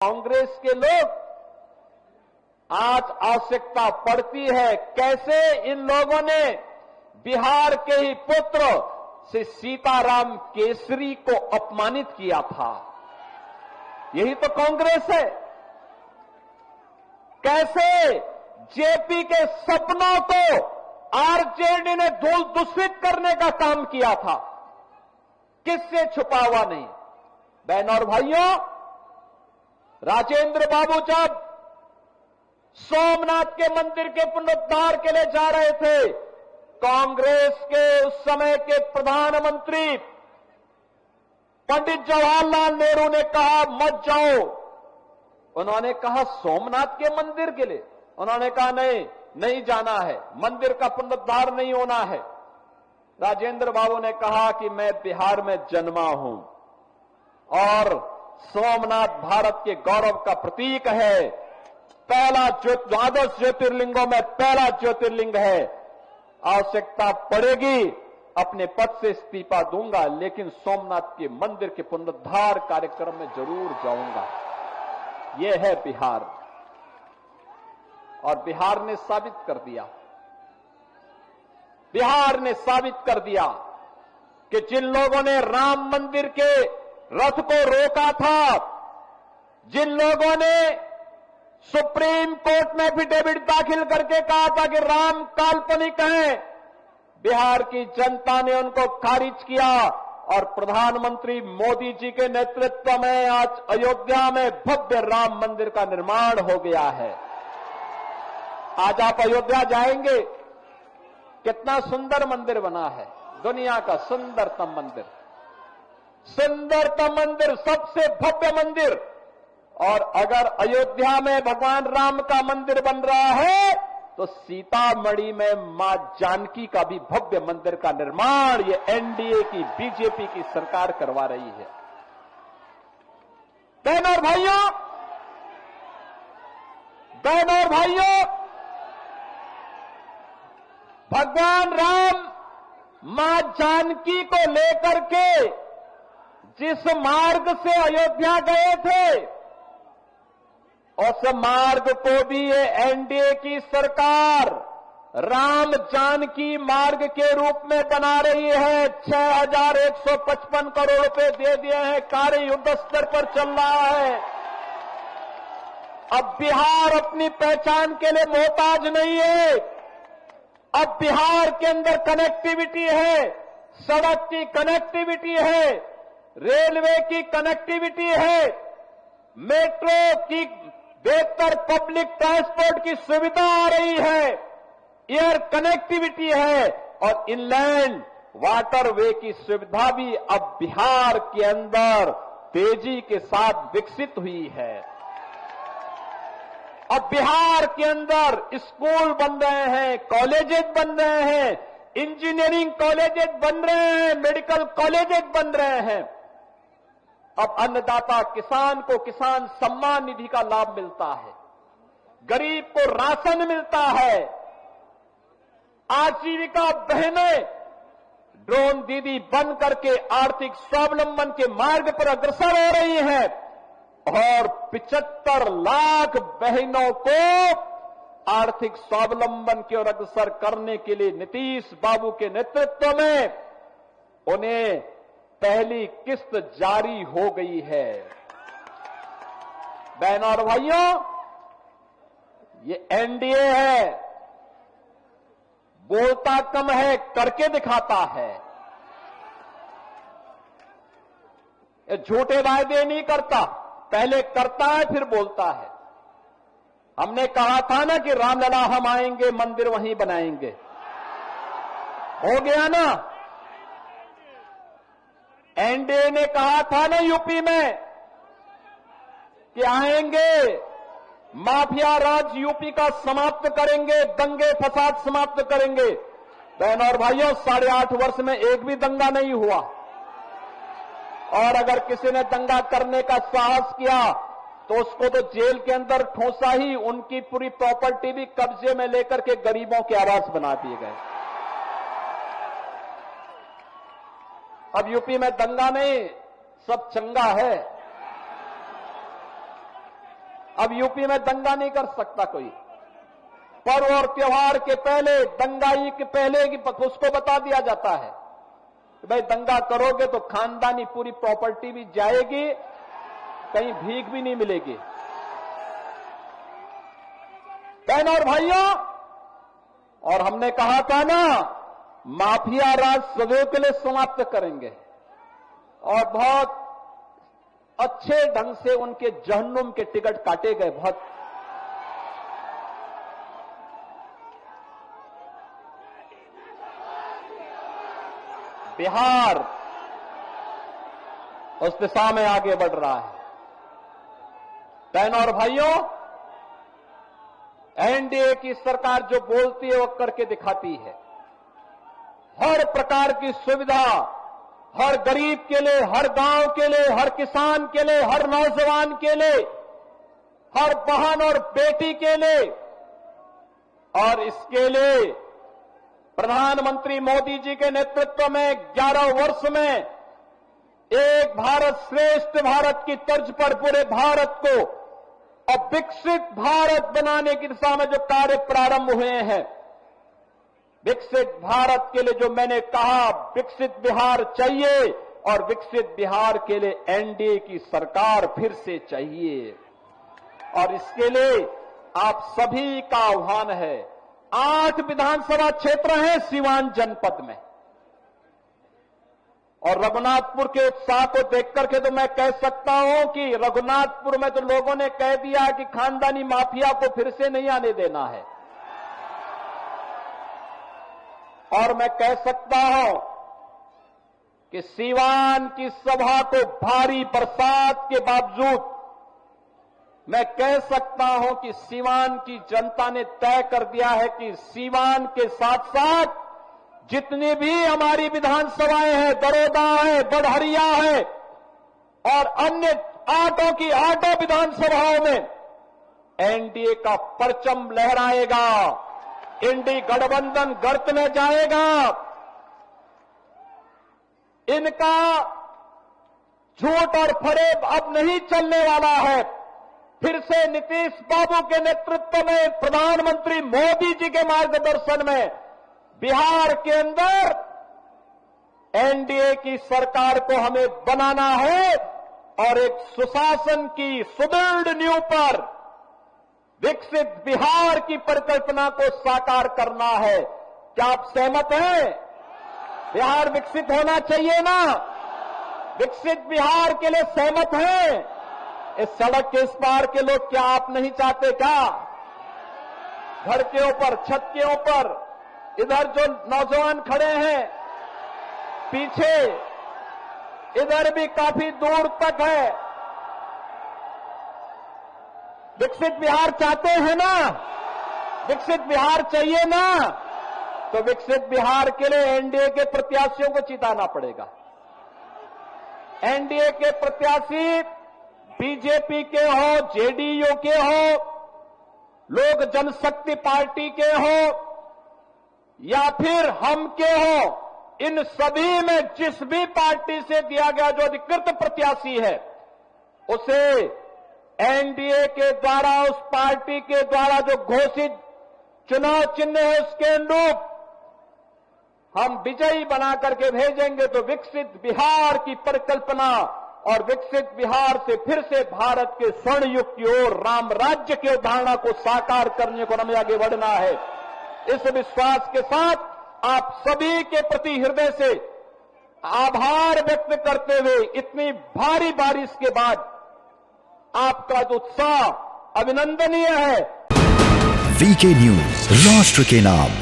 कांग्रेस के लोग आज आवश्यकता पड़ती है कैसे इन लोगों ने बिहार के ही पुत्र से सीताराम केसरी को अपमानित किया था। यही तो कांग्रेस है। कैसे जेपी के सपनों को आरजेडी ने धूल दूषित करने का काम किया था, किससे छुपा हुआ नहीं। बहनों और भाइयों, राजेंद्र बाबू जब सोमनाथ के मंदिर के पुनरुद्धार के लिए जा रहे थे, कांग्रेस के उस समय के प्रधानमंत्री पंडित जवाहरलाल नेहरू ने कहा मत जाओ। उन्होंने कहा सोमनाथ के मंदिर के लिए, उन्होंने कहा नहीं जाना है, मंदिर का पुनरुद्धार नहीं होना है। राजेंद्र बाबू ने कहा कि मैं बिहार में जन्मा हूं और सोमनाथ भारत के गौरव का प्रतीक है, पहला द्वादश ज्योतिर्लिंगों में पहला ज्योतिर्लिंग है। आवश्यकता पड़ेगी अपने पद से इस्तीफा दूंगा, लेकिन सोमनाथ के मंदिर के पुनरुद्धार कार्यक्रम में जरूर जाऊंगा। यह है बिहार, और बिहार ने साबित कर दिया, बिहार ने साबित कर दिया कि जिन लोगों ने राम मंदिर के रथ को रोका था, जिन लोगों ने सुप्रीम कोर्ट में एफिडेविट दाखिल करके कहा था कि राम काल्पनिक है, बिहार की जनता ने उनको खारिज किया और प्रधानमंत्री मोदी जी के नेतृत्व में आज अयोध्या में भव्य राम मंदिर का निर्माण हो गया है। आज आप अयोध्या जाएंगे, कितना सुंदर मंदिर बना है, दुनिया का सुंदरतम मंदिर, सुंदरतम मंदिर, सबसे भव्य मंदिर। और अगर अयोध्या में भगवान राम का मंदिर बन रहा है तो सीतामढ़ी में मां जानकी का भी भव्य मंदिर का निर्माण ये एनडीए की बीजेपी की सरकार करवा रही है। बहनों और भाइयों, भगवान राम मां जानकी को लेकर के जिस मार्ग से अयोध्या गए थे, उस मार्ग को भी ये एनडीए की सरकार राम जानकी मार्ग के रूप में बना रही है। 6155 करोड़ रुपए दे दिए हैं, कार्य युद्ध स्तर पर चल रहा है। अब बिहार अपनी पहचान के लिए मोहताज नहीं है। अब बिहार के अंदर कनेक्टिविटी है, सड़क की कनेक्टिविटी है, रेलवे की कनेक्टिविटी है, मेट्रो की बेहतर पब्लिक ट्रांसपोर्ट की सुविधा आ रही है, एयर कनेक्टिविटी है और इनलैंड वाटरवे की सुविधा भी अब बिहार के अंदर तेजी के साथ विकसित हुई है। अब बिहार के अंदर स्कूल बन रहे हैं, कॉलेजेस बन रहे हैं, इंजीनियरिंग कॉलेजेस बन रहे हैं, मेडिकल कॉलेजेस बन रहे हैं। अब अन्नदाता किसान को किसान सम्मान निधि का लाभ मिलता है, गरीब को राशन मिलता है, आजीविका बहनें ड्रोन दीदी बन करके आर्थिक स्वावलंबन के मार्ग पर अग्रसर हो रही हैं और 75 लाख बहनों को आर्थिक स्वावलंबन की ओर अग्रसर करने के लिए नीतीश बाबू के नेतृत्व में उन्हें पहली किस्त जारी हो गई है। बहनों और भाइयों, ये एनडीए है, बोलता कम है, करके दिखाता है। ये झूठे वायदे नहीं करता, पहले करता है फिर बोलता है। हमने कहा था ना कि रामलला हम आएंगे, मंदिर वहीं बनाएंगे, हो गया ना। एनडीए ने कहा था ना यूपी में कि आएंगे, माफिया राज यूपी का समाप्त करेंगे, दंगे फसाद समाप्त करेंगे। बहनों और भाइयों, 8.5 वर्ष में एक भी दंगा नहीं हुआ, और अगर किसी ने दंगा करने का साहस किया तो उसको तो जेल के अंदर ठोसा ही, उनकी पूरी प्रॉपर्टी भी कब्जे में लेकर के गरीबों के आवास बना दिए गए। अब यूपी में दंगा नहीं, सब चंगा है। अब यूपी में दंगा नहीं कर सकता कोई। पर्व और त्योहार के पहले, दंगाई के पहले की उसको बता दिया जाता है कि भाई दंगा करोगे तो खानदानी पूरी प्रॉपर्टी भी जाएगी, कहीं भीख भी नहीं मिलेगी। बहनों और भाइयों, और हमने कहा था ना, माफिया राज सदैव के लिए समाप्त करेंगे और बहुत अच्छे ढंग से उनके जहन्नुम के टिकट काटे गए। बहुत बिहार उस दिशा में आगे बढ़ रहा है। बहनों और भाइयों, एनडीए की सरकार जो बोलती है वो करके दिखाती है। हर प्रकार की सुविधा हर गरीब के लिए, हर गांव के लिए, हर किसान के लिए, हर नौजवान के लिए, हर बहन और बेटी के लिए, और इसके लिए प्रधानमंत्री मोदी जी के नेतृत्व में 11 वर्ष में एक भारत श्रेष्ठ भारत की तर्ज पर पूरे भारत को और विकसित भारत बनाने की दिशा में जो कार्य प्रारंभ हुए हैं, विकसित भारत के लिए जो मैंने कहा, विकसित बिहार चाहिए और विकसित बिहार के लिए एनडीए की सरकार फिर से चाहिए। और इसके लिए आप सभी का आह्वान है। 8 विधानसभा क्षेत्र हैं सीवान जनपद में, और रघुनाथपुर के उत्साह को देख करके तो मैं कह सकता हूं कि रघुनाथपुर में तो लोगों ने कह दिया कि खानदानी माफिया को फिर से नहीं आने देना है। और मैं कह सकता हूं कि सीवान की सभा को भारी बरसात के बावजूद मैं कह सकता हूं कि सीवान की जनता ने तय कर दिया है कि सीवान के साथ साथ जितनी भी हमारी विधानसभाएं हैं, दरोदा है, बढ़हरिया है और अन्य 8 विधानसभाओं में एनडीए का परचम लहराएगा, इंडी गठबंधन गर्त में जाएगा। इनका झूठ और फरेब अब नहीं चलने वाला है। फिर से नीतीश बाबू के नेतृत्व में, प्रधानमंत्री मोदी जी के मार्गदर्शन में बिहार के अंदर एनडीए की सरकार को हमें बनाना है और एक सुशासन की सुदृढ़ नींव पर विकसित बिहार की परिकल्पना को साकार करना है। क्या आप सहमत हैं? बिहार विकसित होना चाहिए ना? विकसित बिहार के लिए सहमत हैं? इस सड़क के इस पार के लोग क्या आप नहीं चाहते क्या? घर के ऊपर, छत के ऊपर, इधर जो नौजवान खड़े हैं पीछे, इधर भी काफी दूर तक है। विकसित बिहार चाहते हैं ना? विकसित बिहार चाहिए ना? तो विकसित बिहार के लिए एनडीए के प्रत्याशियों को जिताना पड़ेगा। एनडीए के प्रत्याशी बीजेपी के हो, जेडीयू के हो, लोक जनशक्ति पार्टी के हो या फिर हम के हो, इन सभी में जिस भी पार्टी से दिया गया जो अधिकृत प्रत्याशी है, उसे एनडीए के द्वारा, उस पार्टी के द्वारा जो घोषित चुनाव चिन्ह है उसके अनुरूप हम विजयी बना करके भेजेंगे। तो विकसित बिहार की परिकल्पना और विकसित बिहार से फिर से भारत के स्वर्ण युग की ओर, राम राज्य की अवधारणा को साकार करने को हमें आगे बढ़ना है। इस विश्वास के साथ आप सभी के प्रति हृदय से आभार व्यक्त करते हुए, इतनी भारी बारिश के बाद आपका जो उत्साह अभिनंदनीय है। वीके न्यूज, राष्ट्र के नाम।